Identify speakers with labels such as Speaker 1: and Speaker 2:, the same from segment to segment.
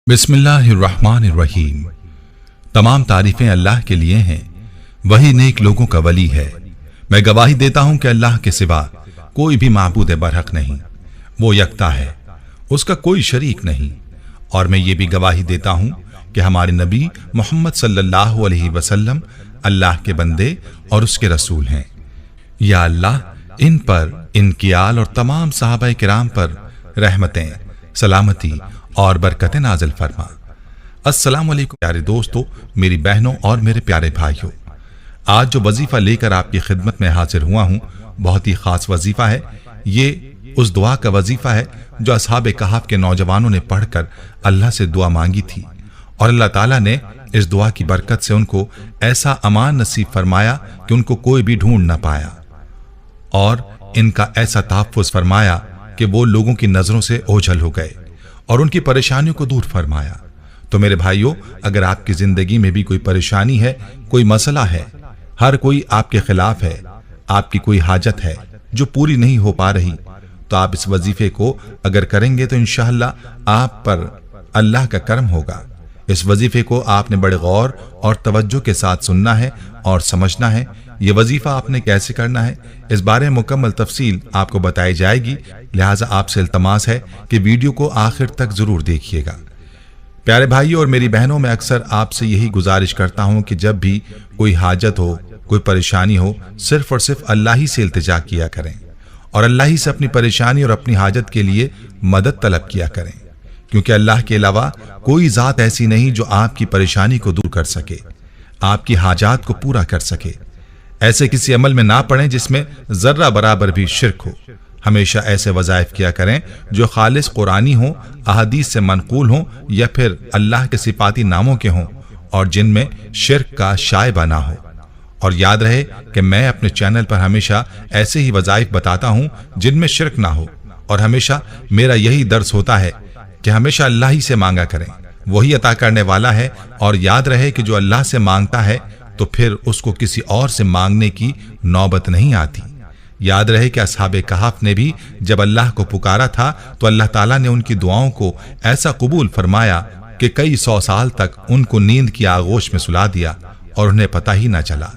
Speaker 1: बिस्मिल्लाहिर्रहमानिर्रहीम। तमाम तारीफें अल्लाह के लिए हैं, वही नेक लोगों का वली है। मैं गवाही देता हूं कि अल्लाह के सिवा कोई भी माबूद बरहक नहीं, वो यकता है, उसका कोई शरीक नहीं। और मैं ये भी गवाही देता हूं कि हमारे नबी मोहम्मद सल्लल्लाहु अलैहि वसल्लम अल्लाह के बंदे और उसके रसूल हैं। या अल्लाह इन पर, इनकी आल और तमाम सहाबा किराम पर रहमतें, सलामती और बरकतें नाज़िल फरमा। अस्सलाम वालेकुम प्यारे दोस्तों, मेरी बहनों और मेरे प्यारे भाइयों, आज जो वजीफा लेकर आपकी खिदमत में हाजिर हुआ हूं, बहुत ही खास वजीफा है। ये उस दुआ का वजीफा है जो असहाबे कहफ के नौजवानों ने पढ़कर अल्लाह से दुआ मांगी थी, और अल्लाह ताला ने इस दुआ की बरकत से उनको ऐसा अमान नसीब फरमाया कि उनको कोई भी ढूंढ न पाया, और इनका ऐसा तहफ़्फ़ुज़ फरमाया कि वो लोगों की नजरों से ओझल हो गए और उनकी परेशानियों को दूर फरमाया। तो मेरे भाइयों, अगर आपकी जिंदगी में भी कोई परेशानी है, कोई मसला है, हर कोई आपके खिलाफ है, आपकी कोई हाजत है जो पूरी नहीं हो पा रही, तो आप इस वजीफे को अगर करेंगे तो इंशाअल्लाह आप पर अल्लाह का करम होगा। इस वजीफे को आपने बड़े गौर और तवज्जो के साथ सुनना है और समझना है। ये वजीफा आपने कैसे करना है, इस बारे में मुकम्मल तफसील आपको बताई जाएगी, लिहाजा आपसे इल्तमास है कि वीडियो को आखिर तक जरूर देखिएगा। प्यारे भाइयों और मेरी बहनों, मैं अक्सर आपसे यही गुजारिश करता हूं कि जब भी कोई हाजत हो, कोई परेशानी हो, सिर्फ और सिर्फ अल्लाह ही से इल्तिजा किया करें और अल्लाह ही से अपनी परेशानी और अपनी हाजत के लिए मदद तलब किया करें, क्योंकि अल्लाह के अलावा कोई ज़ात ऐसी नहीं जो आपकी परेशानी को दूर कर सके, आपकी हाजात को पूरा कर सके। ऐसे किसी अमल में ना पड़ें जिसमें जर्रा बराबर भी शिरक हो। हमेशा ऐसे वज़ाइफ किया करें जो खालिस कुरानी हो, अहदीस से मनकूल हो, या फिर अल्लाह के सिफाती नामों के हों और जिनमें शिरक का शायबा ना हो। और याद रहे कि मैं अपने चैनल पर हमेशा ऐसे ही वज़ाइफ बताता हूं जिनमें शिरक ना हो, और हमेशा मेरा यही दर्स होता है कि हमेशा अल्लाह ही से मांगा करें, वही अता करने वाला है। और याद रहे कि जो अल्लाह से मांगता है तो फिर उसको किसी और से मांगने की नौबत नहीं आती। याद रहे कि असहाबे कहफ ने भी जब अल्लाह को पुकारा था तो अल्लाह ताला ने उनकी दुआओं को ऐसा कबूल फरमाया कि कई 100 साल तक उनको नींद की आगोश में सुला दिया और उन्हें पता ही ना चला।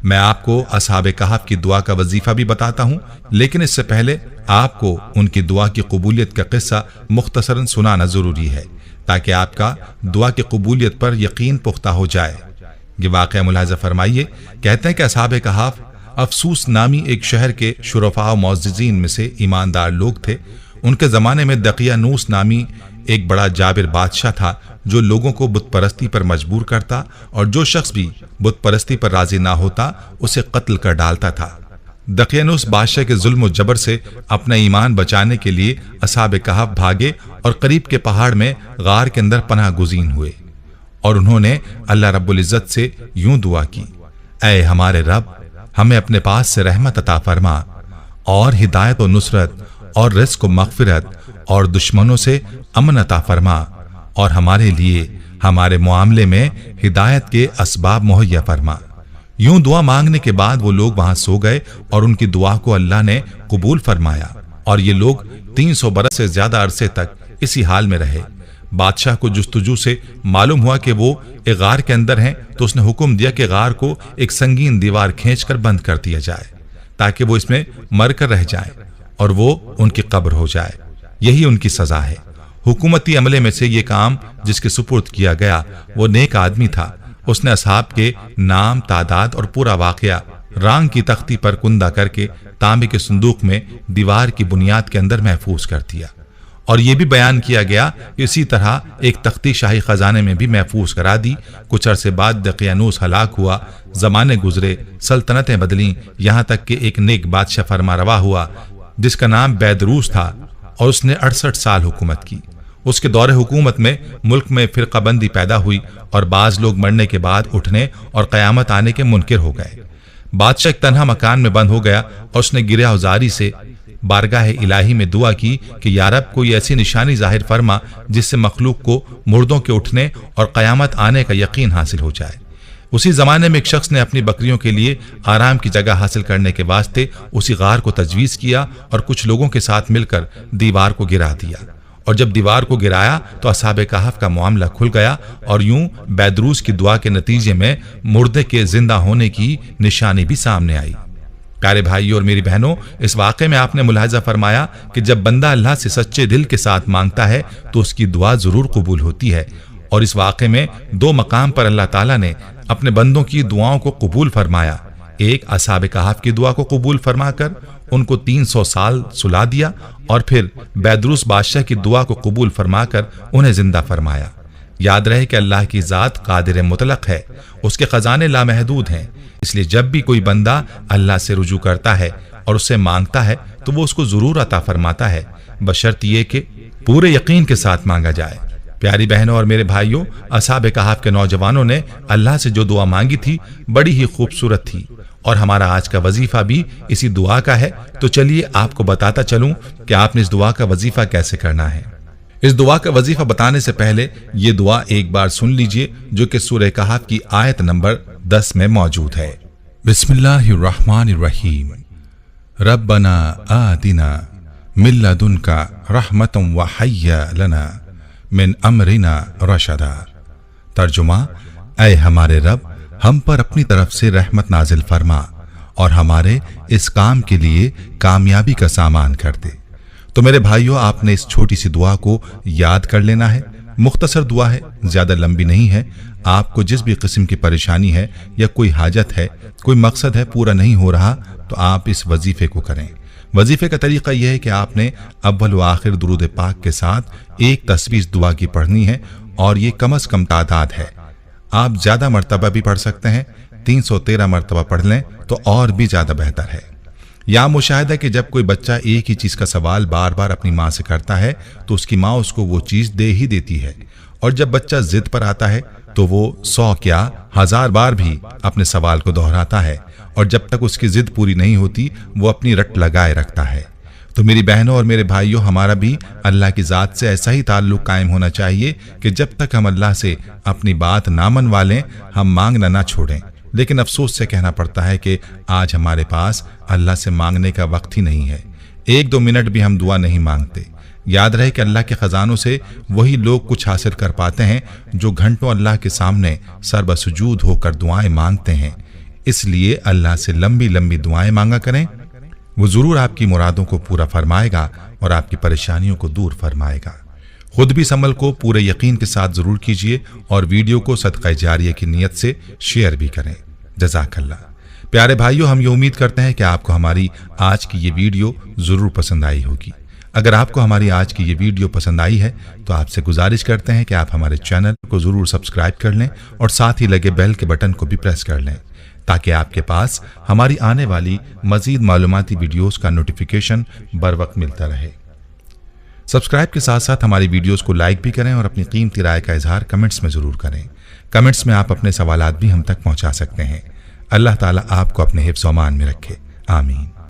Speaker 1: मैं आपको असहाबे कहफ की दुआ का वजीफा भी बताता हूं, लेकिन इससे पहले आपको उनकी दुआ की कबूलियत का किस्सा मुख्तसरन सुनाना जरूरी है, ताकि आपका दुआ की कबूलियत पर यकीन पुख्ता हो जाए। ये वाक़या मुलाहिज़ा फरमाइए। कहते हैं कि असहाबे कहफ अफसूस नामी एक शहर के शुरफा मुअज़्ज़िज़ीन में से ईमानदार लोग थे। उनके ज़माने में दकियानूस नामी एक बड़ा जाबिर बादशाह था जो लोगों को बुत परस्ती पर मजबूर करता, और जो शख्स भी बुत परस्ती पर राजी ना होता उसे कत्ल कर डालता था। दकियानूस बादशाह के जुल्म और जबर से अपना ईमान बचाने के लिए असहाबे कहफ भागे और करीब के पहाड़ में गार के अंदर पनाह गुज़ीन हुए, और उन्होंने अल्लाह रब्बुल इज़्ज़त से यूं दुआ की, ऐ हमारे रब, हमें अपने पास से रहमत अता फरमा और हिदायत और नुसरत और रिज़्क़ और मग़फ़िरत और दुश्मनों से अमन अता फरमा, और हमारे लिए हमारे मुआमले में हिदायत के असबाब मुहैया फरमा। यूं दुआ मांगने के बाद वो लोग वहां सो गए और उनकी दुआ को अल्लाह ने कबूल फरमाया, और ये लोग 300 बरस से ज्यादा अरसे तक इसी हाल में रहे। बादशाह को जुस्तजू से मालूम हुआ कि वो एक गार के अंदर हैं, तो उसने हुक्म दिया कि गार को एक संगीन दीवार खींचकर बंद कर दिया जाए, ताकि वो इसमें मरकर रह जाए और वो उनकी कब्र हो जाए। यही उनकी सजा है। हुकूमती अमले में से ये काम जिसके सुपुर्द किया गया वो नेक आदमी था। उसने असहाब के नाम, तादाद और पूरा वाकया रांग की तख्ती पर कुंदा करके तांबे के संदूक में दीवार की बुनियाद के अंदर महफूज कर दिया, और यह भी बयान किया गया कि इसी तरह एक तख्ती शाही खजाने में भी महफूज करा दी। कुछ अरसे बाद दकियानूस हलाक हुआ, जमाने गुजरे, सल्तनतें बदली, यहाँ तक कि एक नेक बादशाह फरमा रवा हुआ जिसका नाम बैदरूस था, और उसने 68 साल हुकूमत की। उसके दौरे हुकूमत में मुल्क में फिरकाबंदी पैदा हुई, और बाज लोग मरने के बाद उठने और क़यामत आने के मुनकिर हो गए। बादशाह एक तन्हा मकान में बंद हो गया, और उसने गिरया उजारी से बारगाह इलाही में दुआ की कि या रब, कोई ऐसी निशानी जाहिर फरमा जिससे मखलूक को मुर्दों के उठने और क़यामत आने का यकीन हासिल हो जाए। उसी जमाने में एक शख्स ने अपनी बकरियों के लिए आराम की जगह हासिल करने के वास्ते उसी गार को तजवीज़ किया और कुछ लोगों के साथ मिलकर दीवार को गिरा दिया, اور جب دیوار کو گرایا تو اصحاب کہف کا معاملہ کھل گیا اور یوں بیدروس کی دعا کے نتیجے میں مردے کے زندہ ہونے کی نشانی بھی سامنے آئی۔ پیارے بھائیوں اور میری بہنوں، اس واقعے میں آپ نے ملاحظہ فرمایا کہ جب بندہ اللہ سے سچے دل کے ساتھ مانگتا ہے تو اس کی دعا ضرور قبول ہوتی ہے، اور اس واقعے میں دو مقام پر اللہ تعالیٰ نے اپنے بندوں کی دعاؤں کو قبول فرمایا۔ ایک اصحاب کہف کی دعا کو قبول فرما کر ان کو 300 سال سلا دیا، اور پھر بیدروس بادشاہ کی دعا کو قبول فرما کر انہیں زندہ فرمایا۔ یاد رہے کہ اللہ کی ذات قادر مطلق ہے، اس کے خزانے لامحدود ہیں، اس لیے جب بھی کوئی بندہ اللہ سے رجوع کرتا ہے اور اس سے مانگتا ہے تو وہ اس کو ضرور عطا فرماتا ہے، بشرط یہ کہ پورے یقین کے ساتھ مانگا جائے۔ پیاری بہنوں اور میرے بھائیوں، اصحاب کہف کے نوجوانوں نے اللہ سے جو دعا مانگی تھی بڑی ہی خوبصورت تھی، اور ہمارا آج کا وظیفہ بھی اسی دعا کا ہے۔ تو چلیے آپ کو بتاتا چلوں کہ آپ نے اس دعا کا وظیفہ کیسے کرنا ہے۔ اس دعا کا وظیفہ بتانے سے پہلے یہ دعا ایک بار سن لیجئے، جو کہ سورہ کہف کی آیت نمبر 10 میں موجود ہے۔ بسم اللہ الرحمن الرحیم، ربنا آتنا من لدنک رحمۃ وہیّ لنا من امرنا رشدا۔ ترجمہ: اے ہمارے رب، ہم پر اپنی طرف سے رحمت نازل فرما اور ہمارے اس کام کے لیے کامیابی کا سامان کر دے۔ تو میرے بھائیوں، آپ نے اس چھوٹی سی دعا کو یاد کر لینا ہے۔ مختصر دعا ہے، زیادہ لمبی نہیں ہے۔ آپ کو جس بھی قسم کی پریشانی ہے یا کوئی حاجت ہے، کوئی مقصد ہے پورا نہیں ہو رہا، تو آپ اس وظیفے کو کریں۔ وظیفے کا طریقہ یہ ہے کہ آپ نے اول و آخر درود پاک کے ساتھ ایک تسبیح دعا کی پڑھنی ہے، اور یہ کم از کم تعداد ہے۔ آپ زیادہ مرتبہ بھی پڑھ سکتے ہیں، 313 مرتبہ پڑھ لیں تو اور بھی زیادہ بہتر ہے۔ یا مشاہدہ کہ جب کوئی بچہ ایک ہی چیز کا سوال بار بار اپنی ماں سے کرتا ہے تو اس کی ماں اس کو وہ چیز دے ہی دیتی ہے، اور جب بچہ ضد پر آتا ہے تو وہ 100 کیا 1000 بار بھی اپنے سوال کو دہراتا ہے، اور جب تک اس کی ضد پوری نہیں ہوتی وہ اپنی رٹ لگائے رکھتا ہے۔ تو میری بہنوں اور میرے بھائیوں، ہمارا بھی اللہ کی ذات سے ایسا ہی تعلق قائم ہونا چاہیے کہ جب تک ہم اللہ سے اپنی بات نہ منوا لیں، ہم مانگنا نہ چھوڑیں۔ لیکن افسوس سے کہنا پڑتا ہے کہ آج ہمارے پاس اللہ سے مانگنے کا وقت ہی نہیں ہے، 1-2 منٹ بھی ہم دعا نہیں مانگتے۔ یاد رہے کہ اللہ کے خزانوں سے وہی لوگ کچھ حاصل کر پاتے ہیں جو گھنٹوں اللہ کے سامنے سر بسجود ہو کر دعائیں مانگتے ہیں۔ اس لیے اللہ سے لمبی لمبی دعائیں مانگا کریں، وہ ضرور آپ کی مرادوں کو پورا فرمائے گا اور آپ کی پریشانیوں کو دور فرمائے گا۔ خود بھی اس عمل کو پورے یقین کے ساتھ ضرور کیجئے، اور ویڈیو کو صدقہ جاریہ کی نیت سے شیئر بھی کریں۔ جزاک اللہ۔ پیارے بھائیوں، ہم یہ امید کرتے ہیں کہ آپ کو ہماری آج کی یہ ویڈیو ضرور پسند آئی ہوگی۔ اگر آپ کو ہماری آج کی یہ ویڈیو پسند آئی ہے تو آپ سے گزارش کرتے ہیں کہ آپ ہمارے چینل کو ضرور سبسکرائب کر لیں، اور ساتھ ہی لگے بیل کے بٹن کو بھی پریس کر لیں، تاکہ آپ کے پاس ہماری آنے والی مزید معلوماتی ویڈیوز کا نوٹیفیکیشن بر وقت ملتا رہے۔ سبسکرائب کے ساتھ ساتھ ہماری ویڈیوز کو لائک بھی کریں، اور اپنی قیمتی رائے کا اظہار کمنٹس میں ضرور کریں۔ کمنٹس میں آپ اپنے سوالات بھی ہم تک پہنچا سکتے ہیں۔ اللہ تعالیٰ آپ کو اپنے حفظ و امان میں رکھے، آمین۔